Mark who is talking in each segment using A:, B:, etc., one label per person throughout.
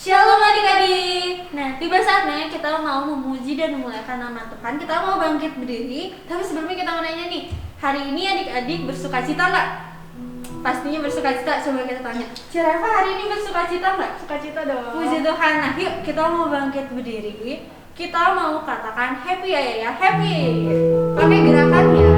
A: Shalom adik-adik. Nah, tiba saatnya kita mau memuji dan memuliakan nama Tuhan. Kita mau bangkit berdiri. Tapi sebelumnya kita mau nanya nih, hari ini adik-adik bersukacita nggak? Pastinya bersukacita. Coba kita tanya. Cireva hari ini bersukacita nggak?
B: Sukacita dong.
A: Puji Tuhan. Nah, yuk kita mau bangkit berdiri. Kita mau katakan happy ya, happy. Pakai gerakan ya.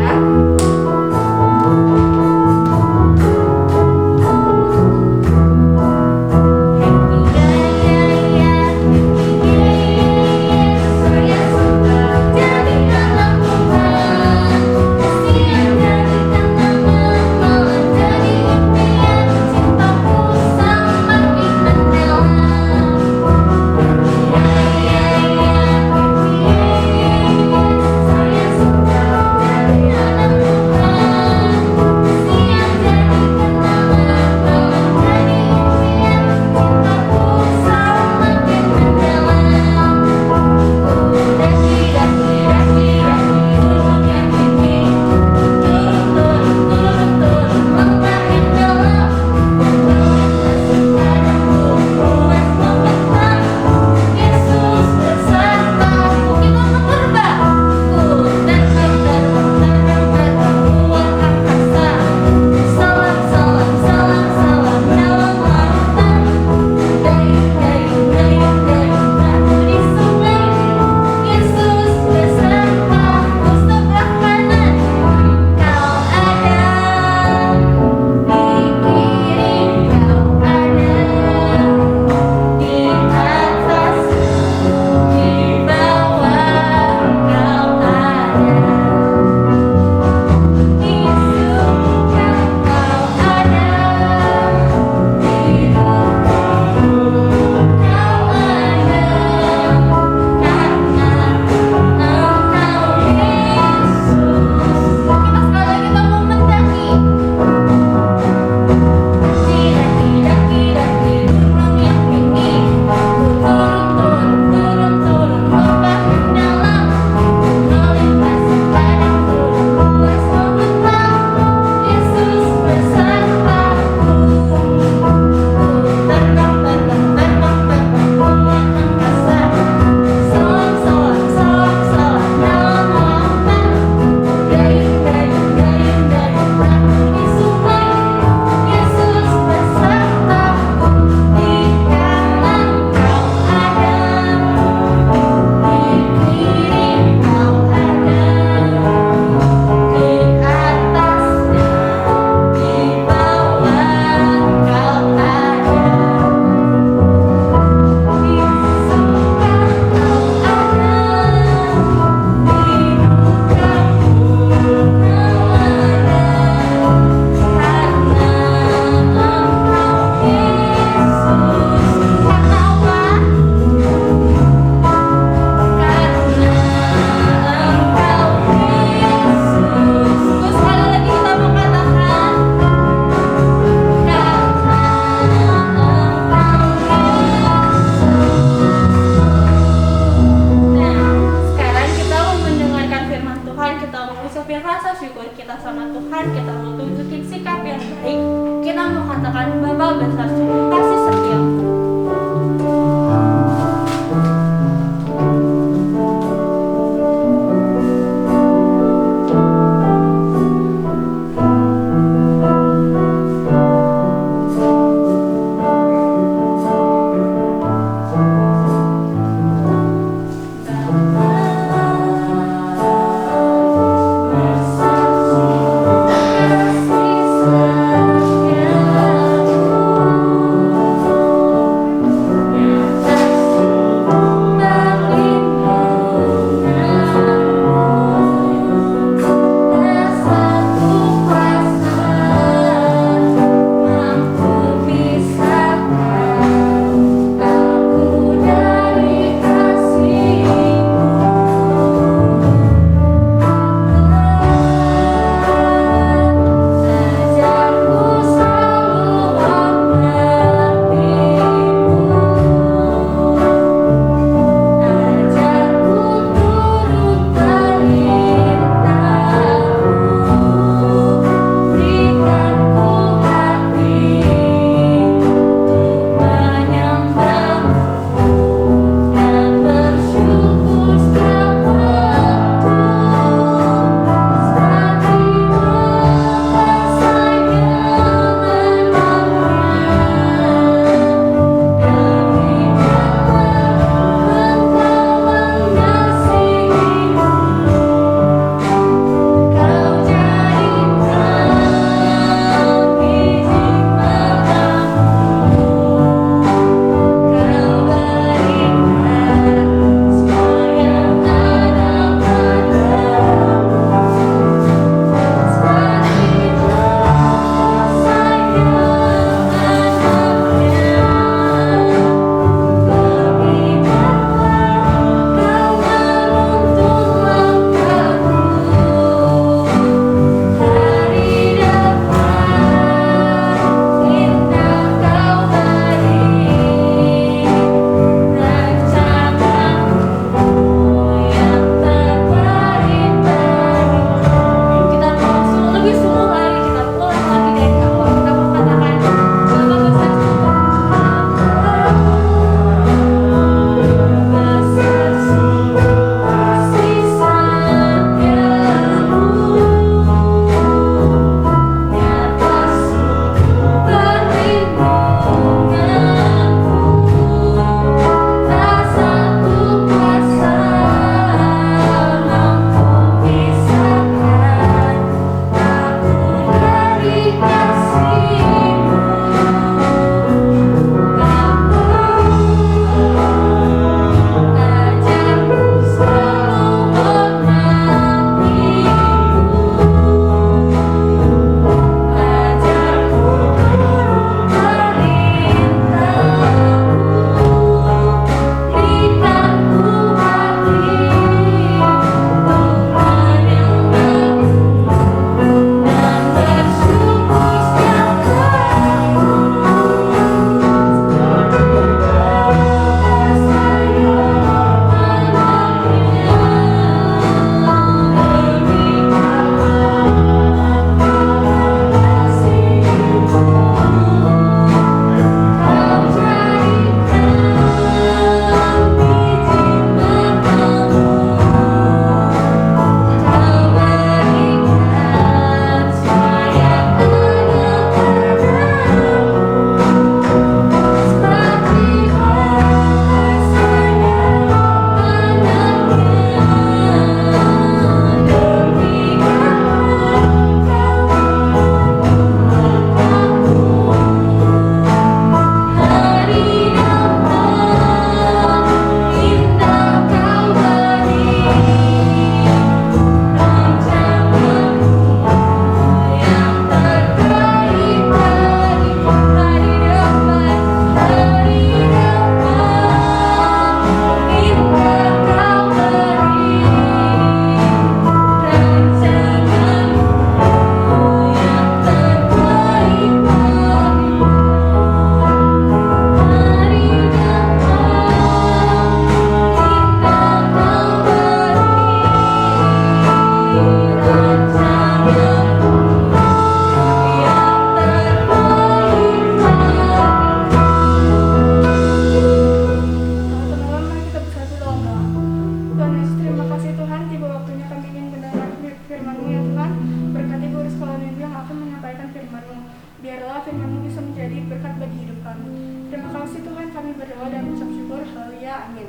A: Haleluya, amin.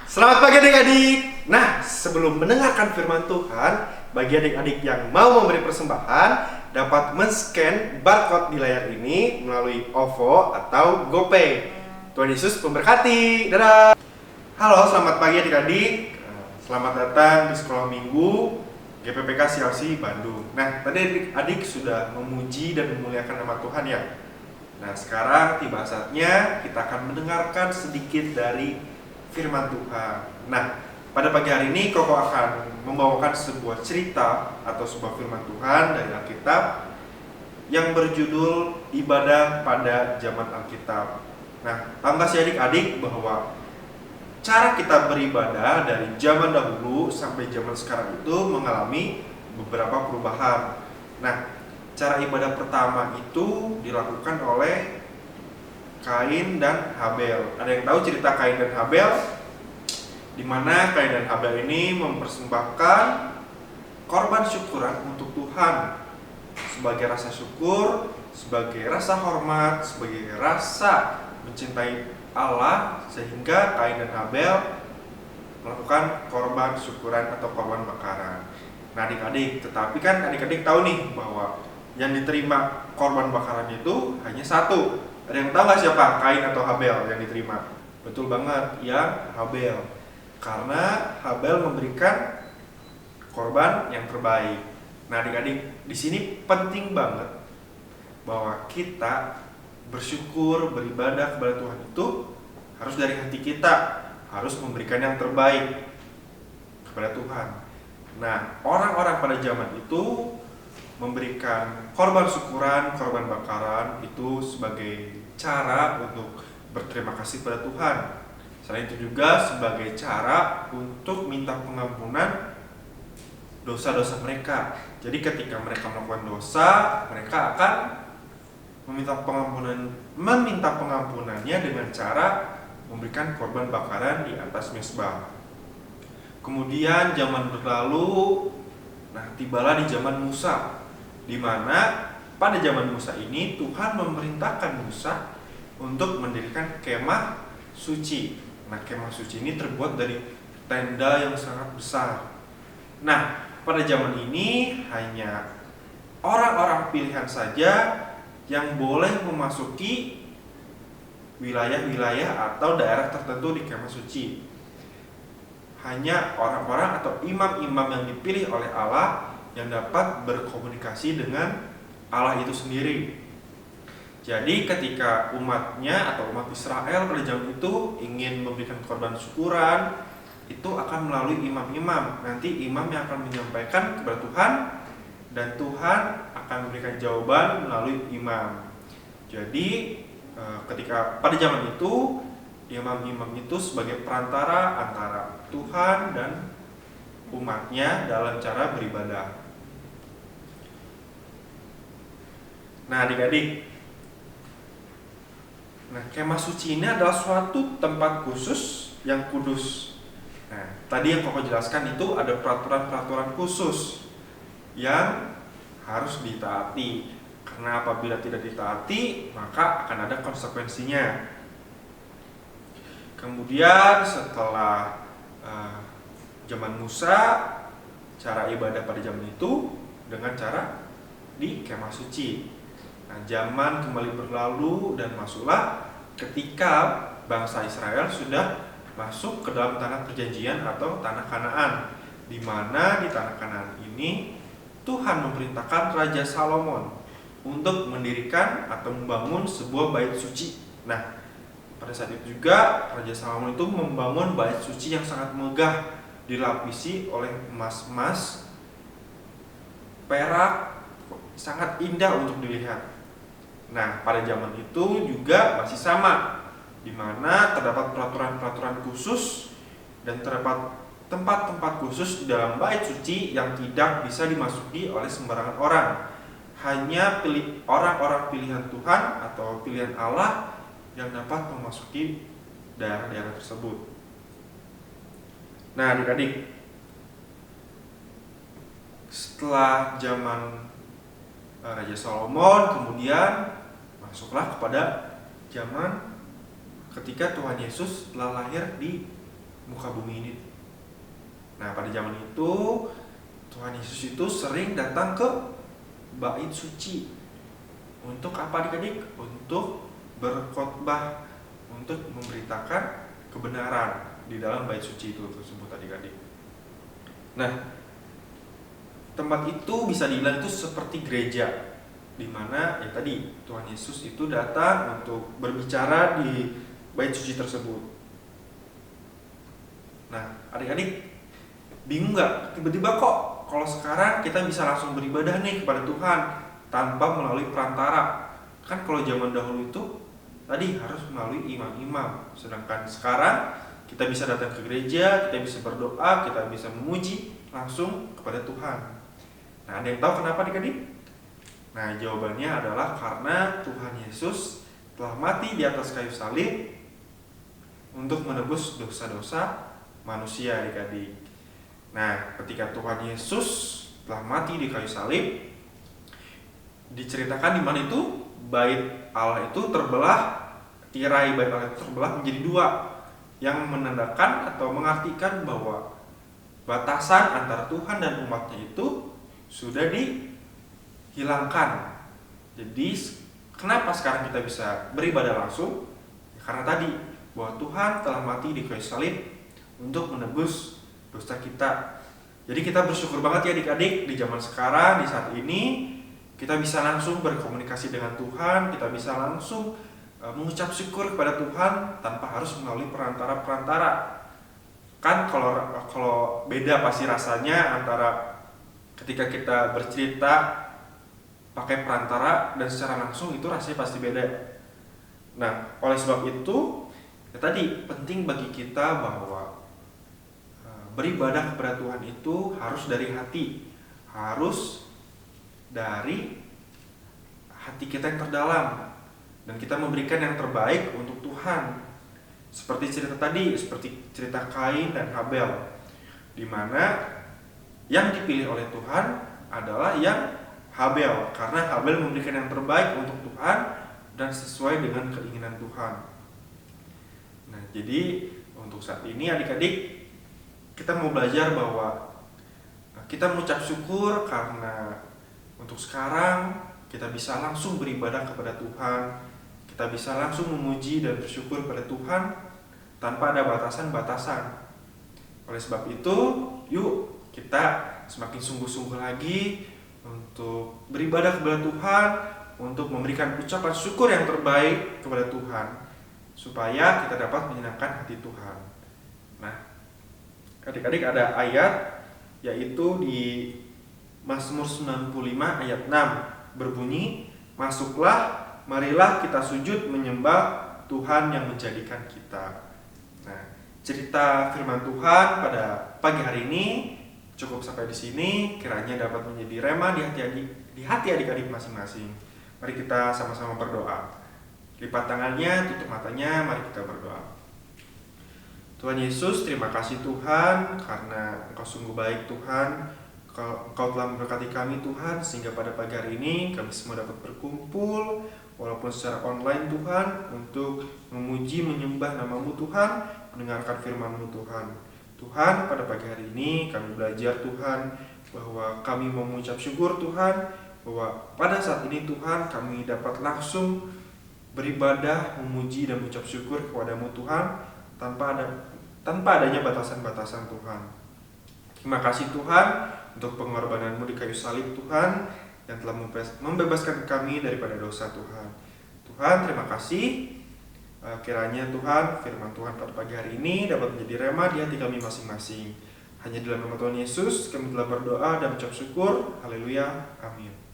B: Selamat pagi adik-adik. Nah, sebelum mendengarkan firman Tuhan, bagi adik-adik yang mau memberi persembahan, dapat men-scan barcode di layar ini melalui OVO atau GoPay. Tuhan Yesus memberkati. Dadah. Halo, selamat pagi adik-adik. Selamat datang di sekolah minggu GPPK CLC Bandung. Nah, tadi adik-adik sudah memuji dan memuliakan nama Tuhan ya. Nah, sekarang tiba saatnya kita akan mendengarkan sedikit dari firman Tuhan. Nah, pada pagi hari ini Koko akan membawakan sebuah cerita atau sebuah firman Tuhan dari Alkitab yang berjudul Ibadah pada Zaman Alkitab. Nah, tahu nggak sih adik-adik bahwa cara kita beribadah dari zaman dahulu sampai zaman sekarang itu mengalami beberapa perubahan. Nah, cara ibadah pertama itu dilakukan oleh Kain dan Habel. Ada yang tahu cerita Kain dan Habel? Di mana Kain dan Habel ini mempersembahkan korban syukuran untuk Tuhan sebagai rasa syukur, sebagai rasa hormat, sebagai rasa mencintai Allah, sehingga Kain dan Habel melakukan korban syukuran atau korban bakaran. Nah adik-adik, tetapi kan adik-adik tahu nih bahwa yang diterima korban bakaran itu hanya satu. Ada yang tahu nggak siapa Kain atau Habel yang diterima? Betul banget, yang Habel. Karena Habel memberikan korban yang terbaik. Nah adik-adik, di sini penting banget bahwa kita bersyukur, beribadah kepada Tuhan itu harus dari hati kita, harus memberikan yang terbaik kepada Tuhan. Nah, orang-orang pada zaman itu memberikan korban syukuran, korban bakaran itu sebagai cara untuk berterima kasih pada Tuhan. Selain itu juga sebagai cara untuk minta pengampunan dosa-dosa mereka. Jadi ketika mereka melakukan dosa, mereka akan meminta pengampunannya dengan cara memberikan korban bakaran di atas mezbah. Kemudian zaman berlalu, nah tibalah di zaman Musa, di mana pada zaman Musa ini Tuhan memerintahkan Musa untuk mendirikan kemah suci. Nah, kemah suci ini terbuat dari tenda yang sangat besar. Nah, pada zaman ini hanya orang-orang pilihan saja yang boleh memasuki wilayah-wilayah atau daerah tertentu di kemah suci. Hanya orang-orang atau imam-imam yang dipilih oleh Allah yang dapat berkomunikasi dengan Allah itu sendiri. Jadi ketika umatnya atau umat Israel pada zaman itu ingin memberikan korban syukuran, itu akan melalui imam-imam. Nanti imam yang akan menyampaikan kepada Tuhan, dan Tuhan akan memberikan jawaban melalui imam. Jadi ketika pada zaman itu, imam-imam itu sebagai perantara antara Tuhan dan umatnya dalam cara beribadah. Nah adik-adik, kemah suci ini adalah suatu tempat khusus yang kudus. Nah, tadi yang Koko jelaskan itu ada peraturan-peraturan khusus yang harus ditaati. Karena apabila tidak ditaati, maka akan ada konsekuensinya. Kemudian setelah zaman Musa, cara ibadah pada zaman itu dengan cara di kemah suci. Nah, zaman kembali berlalu dan masuklah ketika bangsa Israel sudah masuk ke dalam tanah perjanjian atau tanah Kanaan, di mana di tanah Kanaan ini Tuhan memerintahkan Raja Salomon untuk mendirikan atau membangun sebuah bait suci. Nah, pada saat itu juga Raja Salomon itu membangun bait suci yang sangat megah, dilapisi oleh emas-emas, perak, sangat indah untuk dilihat. Nah, pada zaman itu juga masih sama, di mana terdapat peraturan-peraturan khusus dan terdapat tempat-tempat khusus di dalam bait suci yang tidak bisa dimasuki oleh sembarangan orang. Hanya orang-orang pilihan Tuhan atau pilihan Allah yang dapat memasuki daerah-daerah tersebut. Nah, adik-adik, setelah zaman Raja Salomon, kemudian masuklah kepada zaman ketika Tuhan Yesus telah lahir di muka bumi ini. Nah, pada zaman itu Tuhan Yesus itu sering datang ke bait suci. Untuk apa adik-adik? Untuk berkhotbah, untuk memberitakan kebenaran di dalam bait suci itu tersebut adik-adik. Nah, tempat itu bisa dibilang itu seperti gereja, di mana ya tadi Tuhan Yesus itu datang untuk berbicara di bait suci tersebut. Nah, adik-adik bingung nggak? Tiba-tiba kok kalau sekarang kita bisa langsung beribadah nih kepada Tuhan tanpa melalui perantara? Kan kalau zaman dahulu itu tadi harus melalui imam-imam, sedangkan sekarang kita bisa datang ke gereja, kita bisa berdoa, kita bisa memuji langsung kepada Tuhan. Nah, ada yang tahu kenapa adik-adik? Nah, jawabannya adalah karena Tuhan Yesus telah mati di atas kayu salib untuk menebus dosa-dosa manusia adik-adik. Nah, ketika Tuhan Yesus telah mati di kayu salib, diceritakan di mana itu bait Allah itu terbelah, tirai bait Allah itu terbelah menjadi dua, yang menandakan atau mengartikan bahwa batasan antara Tuhan dan umatnya itu sudah dihilangkan. Jadi kenapa sekarang kita bisa beribadah langsung? Karena tadi bahwa Tuhan telah mati di kayu salib untuk menebus dosa kita. Jadi kita bersyukur banget ya adik-adik, di zaman sekarang, di saat ini kita bisa langsung berkomunikasi dengan Tuhan, kita bisa langsung mengucap syukur kepada Tuhan tanpa harus melalui perantara-perantara. Kan kalau beda pasti rasanya antara ketika kita bercerita pakai perantara dan secara langsung, itu rasanya pasti beda. Nah, oleh sebab itu ya tadi penting bagi kita bahwa beribadah kepada Tuhan itu harus dari hati, harus dari hati kita yang terdalam, dan kita memberikan yang terbaik untuk Tuhan. Seperti cerita tadi, seperti cerita Kain dan Habel, di mana yang dipilih oleh Tuhan adalah yang Habel, karena Habel memberikan yang terbaik untuk Tuhan dan sesuai dengan keinginan Tuhan. Nah, jadi untuk saat ini adik-adik, kita mau belajar bahwa kita mengucap syukur karena untuk sekarang kita bisa langsung beribadah kepada Tuhan, kita bisa langsung memuji dan bersyukur pada Tuhan tanpa ada batasan-batasan. Oleh sebab itu, yuk kita semakin sungguh-sungguh lagi untuk beribadah kepada Tuhan, untuk memberikan ucapan syukur yang terbaik kepada Tuhan, supaya kita dapat menyenangkan hati Tuhan. Nah, adik-adik ada ayat, yaitu di Mazmur 95 ayat 6 berbunyi, "Masuklah, marilah kita sujud menyembah Tuhan yang menjadikan kita." Nah, cerita firman Tuhan pada pagi hari ini cukup sampai di sini. Kiranya dapat menjadi rema di hati adik-adik masing-masing. Mari kita sama-sama berdoa. Lipat tangannya, tutup matanya, mari kita berdoa. Tuhan Yesus, terima kasih Tuhan, karena Engkau sungguh baik Tuhan. Engkau telah memberkati kami Tuhan, sehingga pada pagi hari ini kami semua dapat berkumpul walaupun secara online Tuhan, untuk memuji menyembah nama-Mu Tuhan, mendengarkan firman-Mu Tuhan. Tuhan, pada pagi hari ini kami belajar Tuhan, bahwa kami mau mengucap syukur Tuhan, bahwa pada saat ini Tuhan kami dapat langsung beribadah, memuji dan mengucap syukur kepada-Mu Tuhan, tanpa adanya batasan-batasan Tuhan. Terima kasih Tuhan untuk pengorbanan-Mu di kayu salib Tuhan, yang telah membebaskan kami daripada dosa Tuhan. Tuhan, terima kasih. Kiranya Tuhan, firman Tuhan pada pagi hari ini dapat menjadi rema di hati kami masing-masing. Hanya dalam nama Tuhan Yesus kami telah berdoa dan mengucap syukur. Haleluya. Amin.